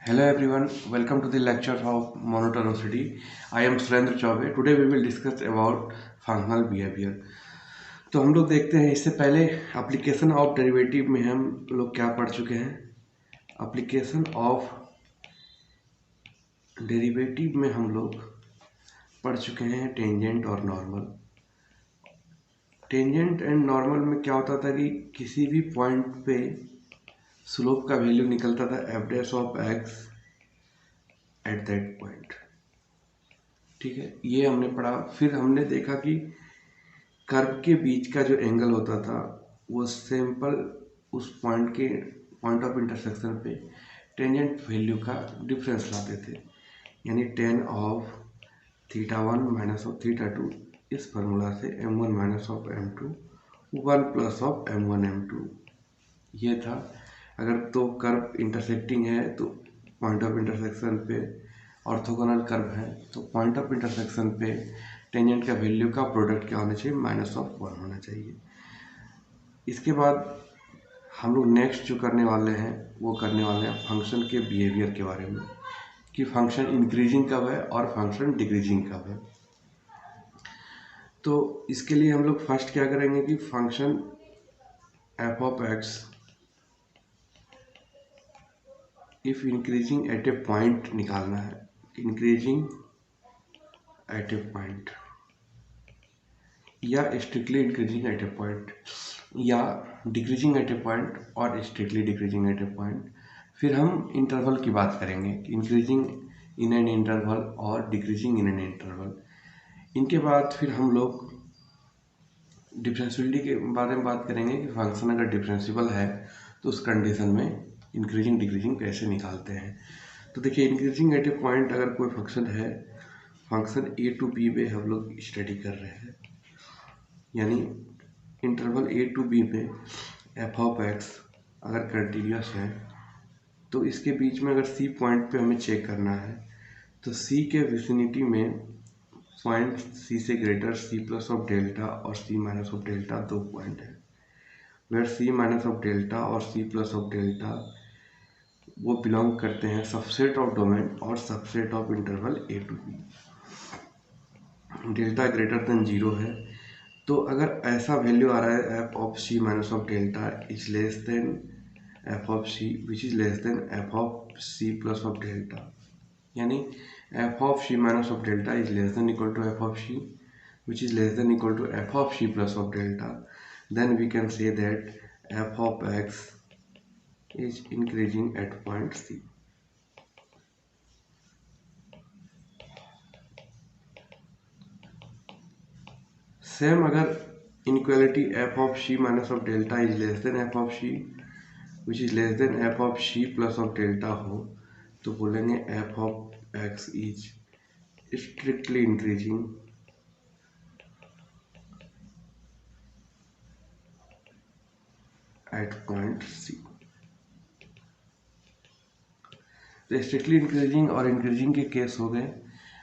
Hello everyone, welcome to the lecture of monotonicity. I am Surendra Chaube. Today we will discuss about functional behavior. तो हम लोग देखते हैं इससे पहले एप्लीकेशन ऑफ डेरिवेटिव में हम लोग क्या पढ़ चुके हैं। एप्लीकेशन ऑफ डेरिवेटिव में हम लोग पढ़ चुके हैं टेंजेंट और नॉर्मल। टेंजेंट एंड नॉर्मल में क्या होता था कि किसी भी पॉइंट पे स्लोप का वैल्यू निकलता था F dash of x at that point. ठीक है, ये हमने पढ़ा। फिर हमने देखा कि कर्व के बीच का जो एंगल होता था वो सिंपल उस पॉइंट ऑफ इंटरसेक्शन पे टेंजेंट वैल्यू का डिफरेंस लाते थे, यानी tan of theta one minus of theta two. इस फार्मूला से m one minus of m two one plus of m one m two ये था। अगर तो कर्व इंटरसेक्टिंग है तो पॉइंट ऑफ इंटरसेक्शन पे ऑर्थोगोनल कर्व है तो पॉइंट ऑफ इंटरसेक्शन पे टेंजेंट का वैल्यू का प्रोडक्ट क्या होना चाहिए, माइनस ऑफ वन होना चाहिए। इसके बाद हम लोग नेक्स्ट जो करने वाले हैं वो करने वाले हैं फंक्शन के बिहेवियर के बारे में, कि फंक्शन इंक्रीजिंग कब है और फंक्शन डिक्रीजिंग कब है। तो इसके लिए हम लोग फर्स्ट क्या करेंगे कि function F of x if increasing at A point निकालना है। इंक्रीजिंग एट ए पॉइंट या स्ट्रिक्टली इंक्रीजिंग एट ए पॉइंट या डिक्रीजिंग एट ए पॉइंट और स्ट्रिक्टली डिक्रीजिंग एट ए पॉइंट। फिर हम इंटरवल की बात करेंगे, इंक्रीजिंग इन एन इंटरवल और डिक्रीजिंग इन एन इंटरवल। इनके बाद फिर हम लोग डिफरेंशियबिलिटी के बारे में बात करेंगे कि फंक्शन अगर डिफरेंशिएबल है तो उस कंडीशन में इंक्रीजिंग डिक्रीजिंग कैसे निकालते हैं। तो देखिए, इंक्रीजिंग एट ए पॉइंट अगर कोई फंक्शन है, फंक्शन ए टू बी में हम लोग स्टडी कर रहे हैं, यानी इंटरवल ए टू बी में एफ ऑफ एक्स अगर कंटिन्यूस है तो इसके बीच में अगर सी पॉइंट पे हमें चेक करना है तो सी के विसिनिटी में पॉइंट सी से greater c plus of delta और सी माइनस ऑफ डेल्टा दो पॉइंट है, where c minus of delta और सी प्लस ऑफ डेल्टा वो बिलोंग करते हैं सबसेट ऑफ डोमेन और subset of interval a to b. Delta greater than zero है तो अगर ऐसा वैल्यू आ रहा है f of C minus of delta is less than F of C which is less than F of C plus of delta, यानी F of C minus of delta is less than equal to F of C which is less than equal to F of C plus of delta, then we can say that F of x is increasing at point C. Same अगर inequality F of C minus of delta is less than F of C which is less than F of C plus of delta हो तो बोलेंगे f of x is strictly increasing at point सी। तो strictly increasing और increasing के case हो गए।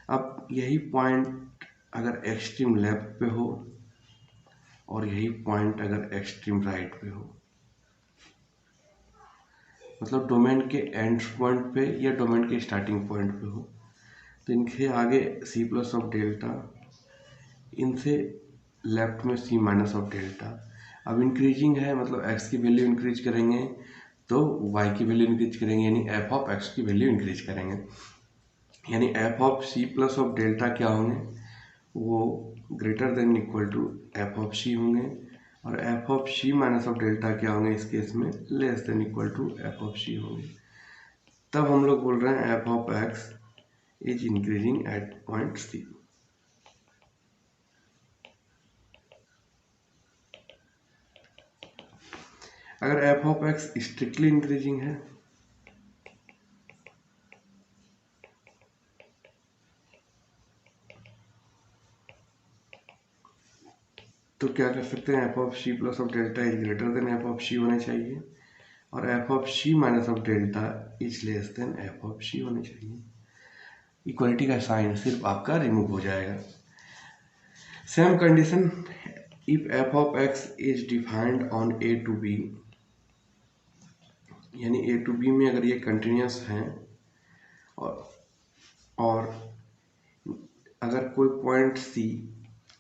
अब यही पॉइंट अगर एक्सट्रीम लेफ्ट पे हो और यही पॉइंट अगर एक्सट्रीम राइट पे हो, मतलब डोमेन के एंड पॉइंट पे या डोमेन के स्टार्टिंग पॉइंट पे हो, तो इनके आगे सी प्लस ऑफ डेल्टा, इनसे लेफ्ट में सी माइनस ऑफ डेल्टा। अब इंक्रीजिंग है मतलब एक्स की वैल्यू इंक्रीज करेंगे तो वाई की वैल्यू इंक्रीज करेंगे, यानी एफ ऑफ एक्स की वैल्यू इंक्रीज करेंगे, यानी F of C plus of delta क्या होंगे, वो greater than equal to F of C होंगे, और F of C minus of delta क्या होंगे इस केस में, less than equal to F of C होंगे। तब हम लोग बोल रहे हैं F of x is increasing at point C. अगर F of X strictly increasing है तो क्या कर सकते हैं, F of C plus of delta is greater than F of C होने चाहिए, और F of C minus of delta is less than F of C होने चाहिए। इक्वलिटी का साइन सिर्फ आपका रिमूव हो जाएगा। Same condition if f of x is defined on a to b, यानी ए टू बी में अगर ये कंटिन्यूस हैं और अगर कोई point c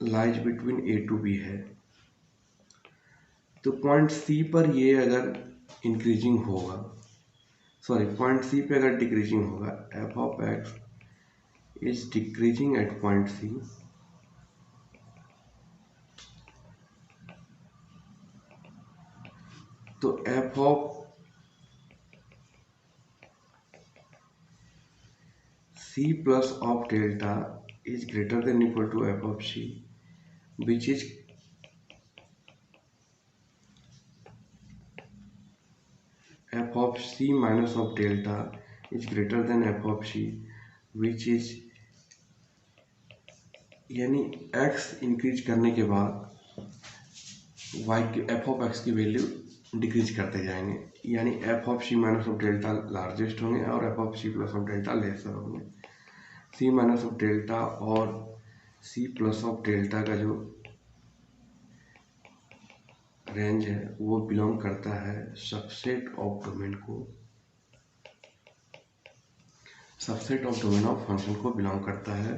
lies between a to b है तो पॉइंट सी पर ये अगर इंक्रीजिंग होगा, सॉरी पॉइंट सी पे अगर डिक्रीजिंग होगा, F of x is decreasing at point सी, तो F of C plus of delta is greater than equal to F of C, which is f of c minus of delta is greater than f of c, which is, यानी x increase करने के बाद y की f of x की value decrease करते जाएंगे, यानी f of c minus of delta largest होंगे और f of c plus of delta lesser होंगे। c माइनस ऑफ डेल्टा और c प्लस ऑफ डेल्टा का जो रेंज है वो बिलोंग करता है सबसेट ऑफ डोमेन को, subset of domain of function को बिलोंग करता है।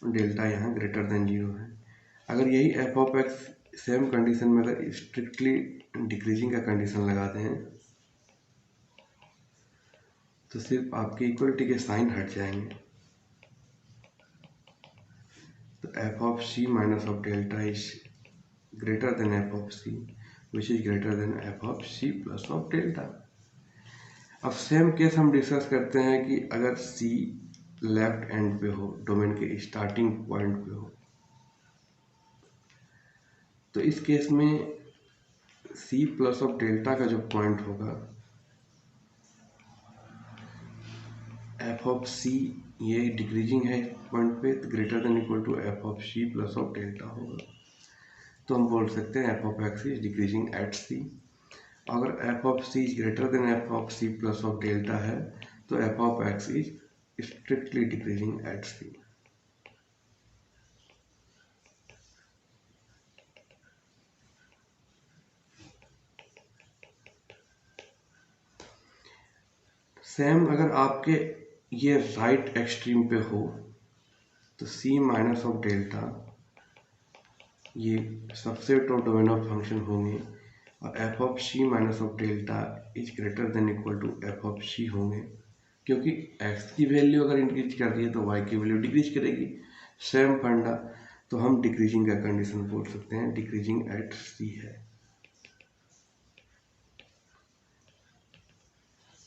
डेल्टा यहाँ ग्रेटर देन 0 है। अगर यही F of x same condition में अगर स्ट्रिक्टली डिक्रीजिंग का कंडीशन लगाते हैं तो सिर्फ आपके इक्वलिटी के साइन हट जाएंगे। तो F of C minus of delta is greater than f of c, which is greater than f of c plus of delta। अब सेम केस हम डिस्कस करते हैं कि अगर c लेफ्ट एंड पे हो, डोमेन के स्टार्टिंग पॉइंट पे हो, तो इस केस में c प्लस ऑफ डेल्टा का जो पॉइंट होगा f ऑफ c, ये डिक्रीजिंग है पॉइंट पे, greater than equal to f of c plus of delta होगा। तो हम बोल सकते हैं F of x is decreasing at C. अगर F of C is greater than F of C plus of delta है तो F of x is strictly decreasing at C. Same अगर आपके ये राइट एक्सट्रीम पे हो तो सी माइनस ऑफ डेल्टा ये subset of domain of function होंगे और F of C minus of delta is greater than equal to F of C होंगे, क्योंकि x की वैल्यू अगर इंक्रीज कर रही है तो y की वैल्यू डिक्रीज करेगी। सेम फंडा, तो हम डिक्रीजिंग का कंडीशन बोल सकते हैं डिक्रीजिंग एट सी है।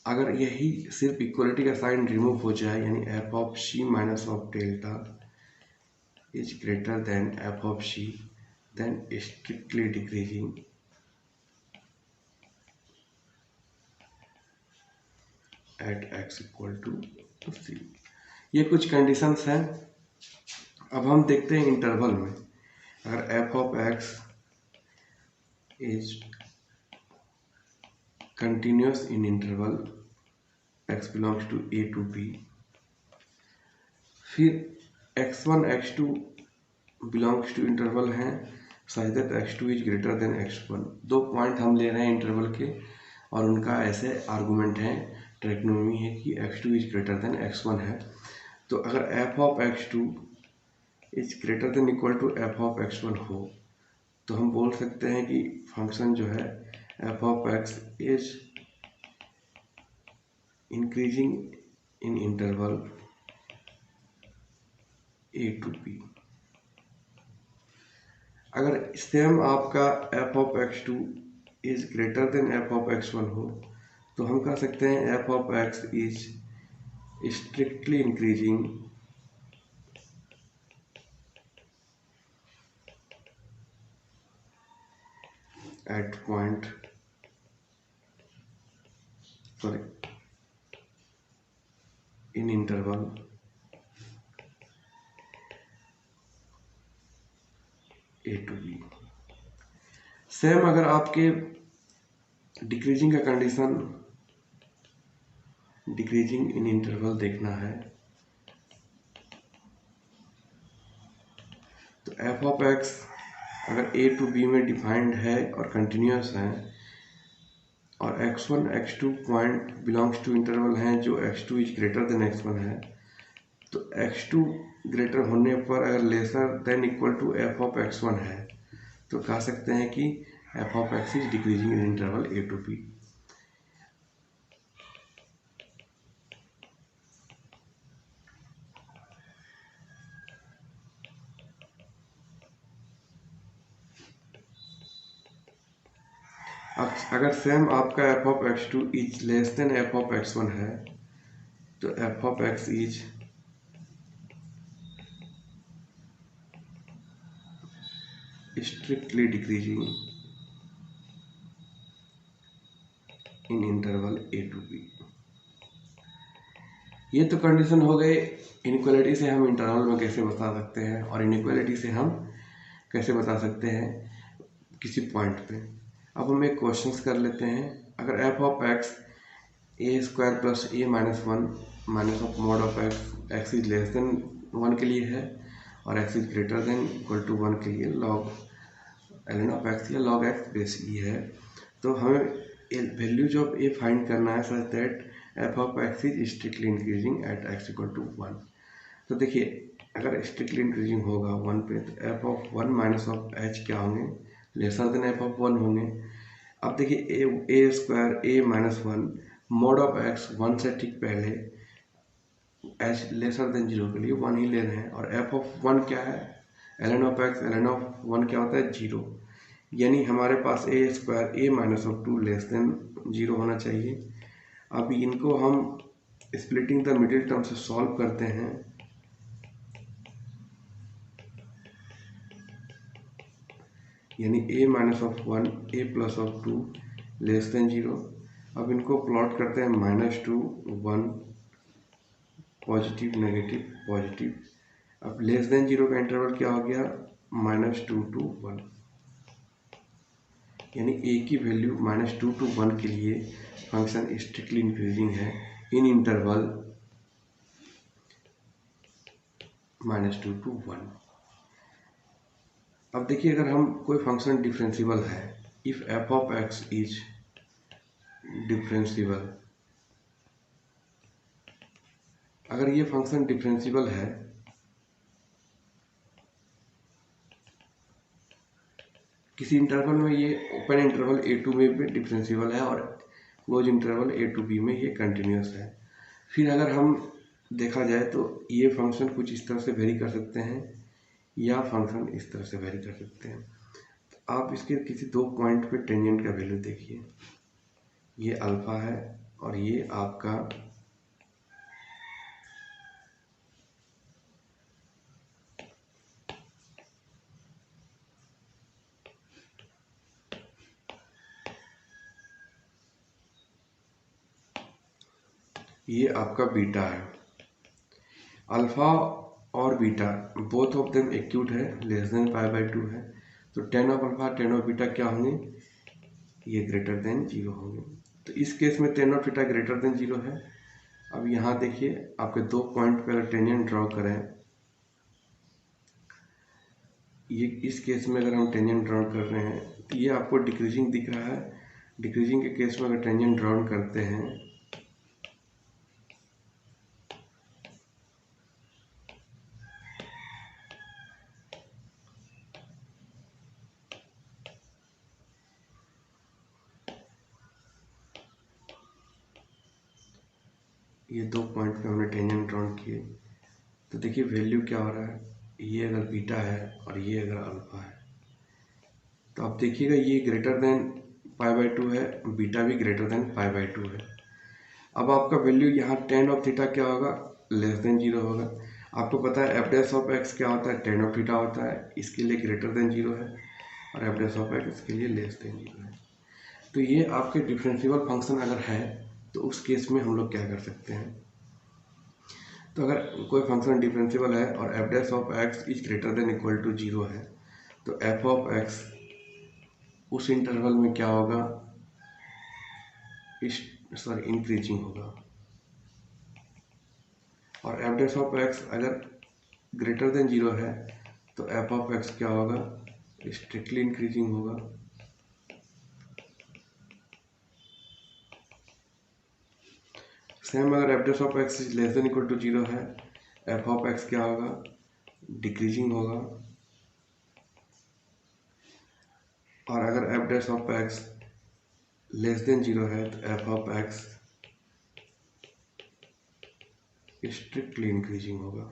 अगर यही सिर्फ इक्वलिटी का साइन रिमूव हो जाए, यानी F of C minus of delta is greater than F of c, then strictly decreasing at x equal to c। ये कुछ कंडीशंस हैं। अब हम देखते हैं इंटरवल में, अगर f of x is continuous in interval x belongs to a to b, फिर x1 x2 belongs to interval हैं such that x2 is greater than x1। दो पॉइंट हम ले रहे हैं इंटरवल के और उनका ऐसे आर्गूमेंट है, ट्रिग्नोमेट्री है कि x2 is greater than x1 है। तो अगर f of x2 is greater than equal to f of x1 हो तो हम बोल सकते हैं कि फंक्शन जो है f of x is increasing in interval a to b। अगर सेम आपका f of x2 is greater than f of x1 हो तो हम कह सकते हैं f of x is strictly increasing at point, sorry in interval a to b. Same अगर आपके डिक्रीजिंग का कंडीशन डिक्रीजिंग इन इंटरवल देखना है तो एफ ऑफ एक्स अगर ए टू बी में डिफाइंड है और कंटिन्यूस है और x1 x2 point belongs to interval हैं जो x2 is greater then x1 है। तो x2 ग्रेटर होने पर अगर lesser than equal to f of x1 है तो कह सकते हैं कि f of x is decreasing in interval a to b। अब अगर सेम आपका f of x2 is less than f of x1 है तो f of x is strictly decreasing in interval a to b। ये तो condition हो गए inequality से हम इंटरवल में कैसे बता सकते हैं, और इनइक्वालिटी से हम कैसे बता सकते हैं किसी पॉइंट पे। अब हम एक क्वेश्चंस कर लेते हैं। अगर f of x a square plus a minus one minus of mod of x is less than 1 के लिए है और x is greater than equal to 1 के लिए लॉग ln ऑफ x या लॉग x बेस ई है, तो हमें वैल्यूज ऑफ ए फाइंड करना है such that f of x is strictly increasing at x equal to 1। तो देखिए अगर स्ट्रिक्टली इंक्रीजिंग होगा 1 पे तो f of 1 minus of h क्या होंगे, लेसर देन f ऑफ 1 होंगे। अब देखिए A square A minus one mod of x 1 से ठीक पहले h लेसर देन 0 के लिए 1 ही ले रहे हैं, और f ऑफ 1 क्या है, ln of x ln of 1 क्या होता है 0, यानी हमारे पास A square A minus of 2 less than 0 होना चाहिए। अब इनको हम स्प्लिटिंग द मिडिल टर्म से सॉल्व करते हैं, यानी a minus of 1 a plus of 2 less than 0। अब इनको प्लॉट करते हैं -2 1 पॉजिटिव नेगेटिव पॉजिटिव। अब लेस देन 0 का इंटरवल क्या हो गया, -2 to 1, यानी a की वैल्यू -2 to 1 के लिए फंक्शन स्ट्रिक्टली इंक्रीजिंग है इन इंटरवल -2 to 1। अब देखिए अगर हम कोई फंक्शन डिफरेंशिबल है, if f of x is differentiable, अगर ये फंक्शन डिफरेंशिबल है किसी इंटरवल में, ये open interval a to b में डिफरेंशिबल है और close interval a to b में ये कंटिन्यूस है। फिर अगर हम देखा जाए तो ये फंक्शन कुछ इस तरह से वेरी कर सकते हैं या फंक्शन इस तरह से वेरी कर सकते हैं। तो आप इसके किसी दो पॉइंट पे टेंजेंट का वैल्यू देखिए, ये अल्फा है और ये आपका आपका बीटा है। अल्फा और beta both of them acute है, लेस देन π/2 है, तो tan of alpha tan of beta क्या होंगे, ये ग्रेटर देन 0 होंगे। तो इस केस में tan of theta greater than 0 है। अब यहाँ देखिए आपके दो पॉइंट पर अगर टेंजेंट ड्रॉ करें, ये इस केस में अगर हम टेंजेंट ड्रॉ कर रहे हैं तो ये आपको डिक्रीजिंग दिख रहा है। डिक्रीजिंग के केस में अगर टेंजेंट ड्रॉ करते हैं ये दो पॉइंट पे हमने टेंजेंट ड्रॉ किए, तो देखिए वैल्यू क्या हो रहा है, ये अगर बीटा है और ये अगर अल्फा है, तो आप देखिएगा ये ग्रेटर देन π/2 है, बीटा भी ग्रेटर देन π/2 है। अब आपका वैल्यू यहाँ tan ऑफ थीटा क्या होगा, लेस देन 0 होगा। आपको पता है f डैश ऑफ x क्या होता है, tan ऑफ थीटा होता है, इसके लिए ग्रेटर देन 0 है, और f डैश ऑफ x इसके लिए लेस देन 0 है। तो ये आपके डिफरेंशियल फंक्शन अगर है तो उस केस में हम लोग क्या कर सकते हैं, तो अगर कोई फंक्शन डिफरेंशियल है और f dash of x is greater than equal to 0 है, तो f ऑफ x उस इंटरवल में क्या होगा, इंक्रीजिंग होगा, और f डैश ऑफ x अगर ग्रेटर देन 0 है तो f ऑफ x क्या होगा, स्ट्रिक्टली इंक्रीजिंग होगा। सेम अगर f dash of x is less than equal to 0 है, एफ ऑफ एक्स क्या होगा, डिक्रीजिंग होगा। और अगर f dash of x less than 0 है तो F of X strictly increasing होगा,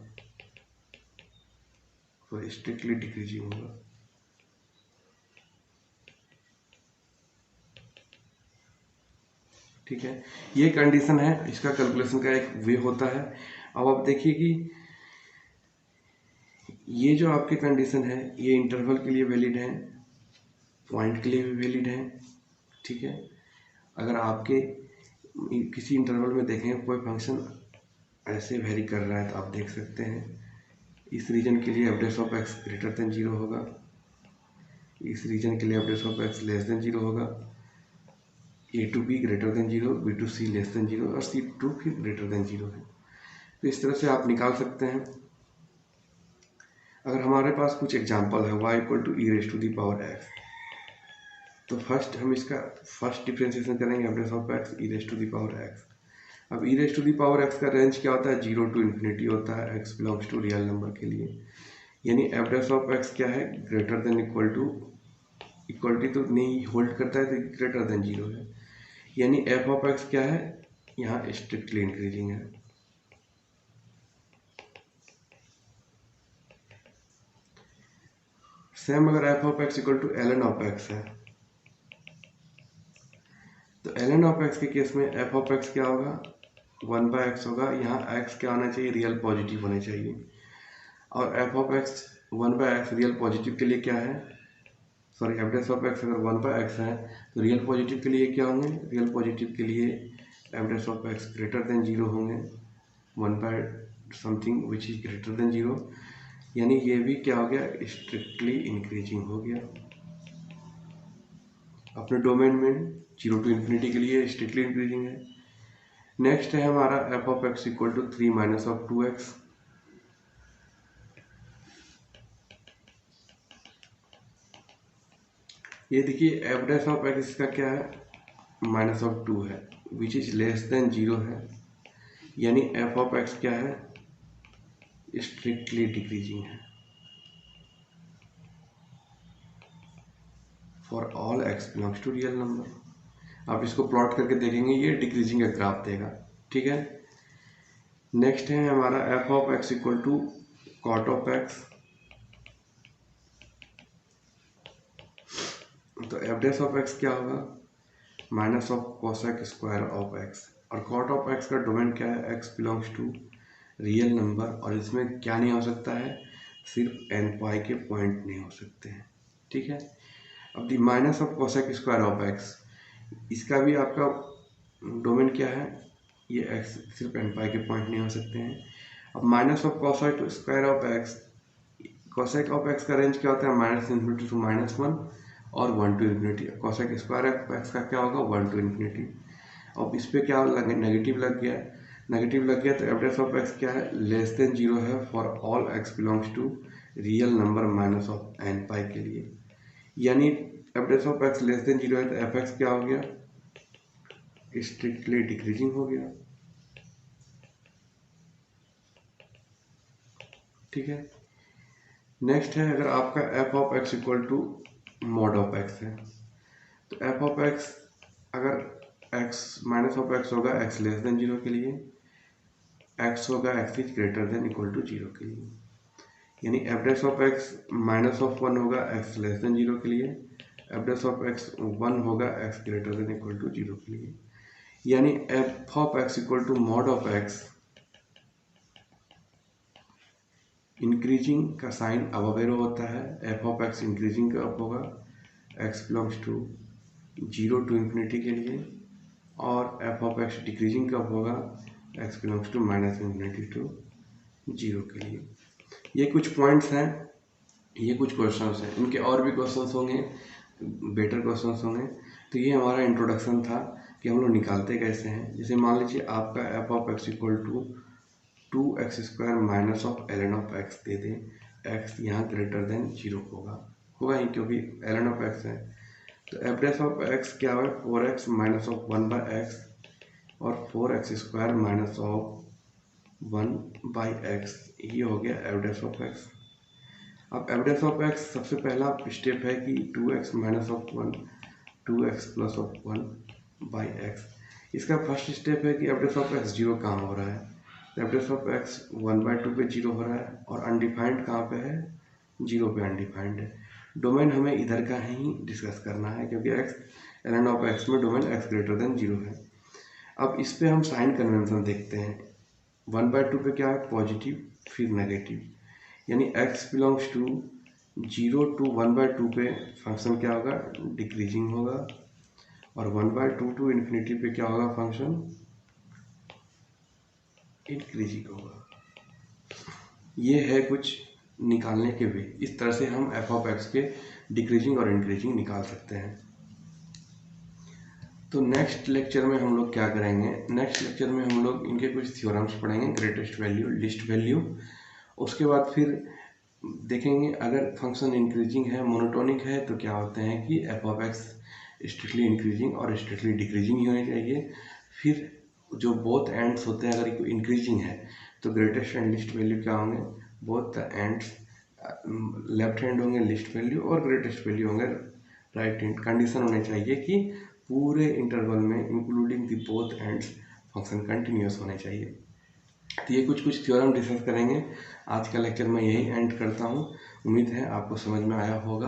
तो स्ट्रिक्टली डिक्रीजिंग होगा। ठीक है, ये कंडीशन है, इसका कैलकुलेशन का एक वे होता है। अब आप देखिए कि ये जो आपके कंडीशन है ये इंटरवल के लिए वैलिड है, पॉइंट के लिए भी वैलिड है। ठीक है, अगर आपके किसी इंटरवल में देखें कोई फंक्शन ऐसे वेरी कर रहा है तो आप देख सकते हैं इस रीजन के लिए F dash of X greater than 0 होगा, इस रीजन के लिए F dash of x less than 0 होगा, A to B greater than 0, B to C less than 0 और सी टू फिर ग्रेटर देन 0 है। तो इस तरह से आप निकाल सकते हैं। अगर हमारे पास कुछ एग्जांपल है y equal to E raise to the power X, तो फर्स्ट हम इसका फर्स्ट डिफ्रेंसिएशन करेंगे F dash of X E raise to the power X. अब E raise to the power X का रेंज क्या होता है, 0 टू इन्फिनिटी होता है, x belongs to real number के लिए। यानी एफ डैश ऑफ एक्स क्या है, greater than equal to, equality तो नहीं होल्ड करता है तो ग्रेटर देन 0 है। यानी एफ ऑफ एक्स क्या है, यहाँ स्ट्रिक्टली इंक्रीजिंग है। सेम अगर F of x equal to l n of x है, तो एल एन ऑफ एक्स के केस में एफ ऑफ एक्स क्या होगा, 1/x होगा। यहाँ x क्या होना चाहिए, रियल पॉजिटिव होना चाहिए। और F of x 1/x real positive के लिए क्या है, sorry F dash of x अगर 1/x है तो रियल पॉजिटिव के लिए क्या होंगे, रियल पॉजिटिव के लिए F dash of X greater than 0 होंगे, 1/समथिंग विच इज ग्रेटर देन 0। यानी ये भी क्या हो गया, स्ट्रिक्टली इंक्रीजिंग हो गया। अपने डोमेन में 0 टू इन्फिनिटी के लिए स्ट्रिक्टली इंक्रीजिंग है। नेक्स्ट है हमारा f of x equal to 3 minus of 2x। ये देखिए एफ डैश ऑफ एक्स इसका क्या है, माइनस ऑफ 2 है, विच इज लेस देन 0 है। यानी एफ ऑफ एक्स क्या है, स्ट्रिक्टली डिक्रीजिंग है for all x belongs to real number. आप इसको प्लॉट करके देखेंगे ये डिक्रीजिंग का ग्राफ देगा। ठीक है, नेक्स्ट है हमारा f of x equal to cot of x. तो एफ डैश ऑफ एक्स क्या होगा, minus of cosec square of x. और कॉट ऑफ एक्स का डोमेन क्या है, x belongs to real number. और इसमें क्या नहीं हो सकता है, सिर्फ एन पाई के पॉइंट नहीं हो सकते हैं। ठीक है, अब the minus of cosec square of x, इसका भी आपका डोमेन क्या है, ये एक्स सिर्फ एन पाई के पॉइंट नहीं हो सकते हैं। अब minus of cosec square of x, cosec of x का रेंज क्या होता है, -∞ टू -1 और 1 to infinity. Cosec square of x का क्या होगा, 1 टू इन्फिनिटी। अब इस पर क्या नेगेटिव लग गया, नेगेटिव लग गया तो एफ डैश ऑफ एक्स क्या है, लेस देन 0 है for all x belongs to real number minus of n pi के लिए। यानी F dash of x less than 0 है तो एफ एक्स क्या हो गया, स्ट्रिक्टली डिक्रीजिंग हो गया। ठीक है, नेक्स्ट है अगर आपका f of x equal to mod of x है, तो एफ ऑफ एक्स अगर एक्स माइनस ऑफ एक्स होगा एक्स लेस देन 0 के लिए, एक्स होगा x is greater than equal to 0 के लिए। यानी F dash of x minus of 1 होगा एक्स लेस देन 0 के लिए, एफ डैश ऑफ एक्स 1 होगा x greater than equal to 0 के लिए। यानी F of x equal to mod of x, increasing का साइन अब एरो होता है, एफ ऑफ एक्स इंक्रीजिंग का अप होगा x belongs to 0 to infinity के लिए, और एफ ऑफ एक्स डिक्रीजिंग कब होगा, एक्स बिलोंग्स टू -∞ टू 0 के लिए। ये कुछ पॉइंट्स हैं, ये कुछ क्वेश्चंस हैं, इनके और भी क्वेश्चंस होंगे, बेटर क्वेश्चंस होंगे। तो ये हमारा इंट्रोडक्शन था कि हम लोग निकालते कैसे हैं। जैसे मान लीजिए आपका f of x equal to 2x² minus of ln of x दे दें, एक्स यहाँ ग्रेटर देन 0 होगा ही क्योंकि ln ऑफ एक्स है। तो एफ डैश ऑफ एक्स क्या है, 4x माइनस ऑफ 1/x और 4x² माइनस ऑफ 1/x, ये हो गया एफ डैश ऑफ एक्स। अब एफ डैश ऑफ एक्स सबसे पहला स्टेप है कि 2x minus of 1 2x plus of 1/x। इसका फर्स्ट स्टेप है कि F dash of x zero कहाँ हो रहा है। एफ डैश ऑफ एक्स 1/2 पे जीरो हो रहा है और अनडिफाइंड कहाँ पे है, जीरो पे अनडिफाइंड है। डोमेन हमें इधर का ही डिस्कस करना है क्योंकि एक्स ln ऑफ एक्स में domain x greater than zero है। अब इस पे हम साइन कन्वेंशन देखते हैं। 1/2 पे क्या है, पॉजिटिव फिर नेगेटिव, यानी x बिलोंग्स टू 0 to 1/2 पे फंक्शन क्या होगा, डिक्रीजिंग होगा, और 1/2 टू इन्फिनिटी पे क्या होगा, फंक्शन इंक्रीजिंग होगा। ये है कुछ निकालने के वे। इस तरह से हम एफ ऑफ एक्स के डिक्रीजिंग और इंक्रीजिंग निकाल सकते हैं। तो नेक्स्ट लेक्चर में हम लोग क्या करेंगे, नेक्स्ट लेक्चर में हम लोग इनके कुछ थ्योरम्स पढ़ेंगे, ग्रेटेस्ट वैल्यू, लीस्ट वैल्यू। उसके बाद फिर देखेंगे अगर फंक्शन इंक्रीजिंग है, मोनोटोनिक है, तो क्या होते हैं कि F of X strictly increasing और स्ट्रिक्टली डिक्रीजिंग ही होनी चाहिए। फिर जो बोथ एंड्स होते हैं, अगर इंक्रीजिंग है तो ग्रेटेस्ट एंड लीस्ट वैल्यू क्या होंगे, both the ends left hand होंगे लीस्ट वैल्यू और ग्रेटेस्ट वैल्यू होंगे राइट हैंड। कंडीशन होनी चाहिए कि पूरे इंटरवल में including the both ends function continuous होने चाहिए। तो ये कुछ थ्योरम डिस्कस करेंगे। आज का लेक्चर मैं यही एंड करता हूँ। उम्मीद है आपको समझ में आया होगा।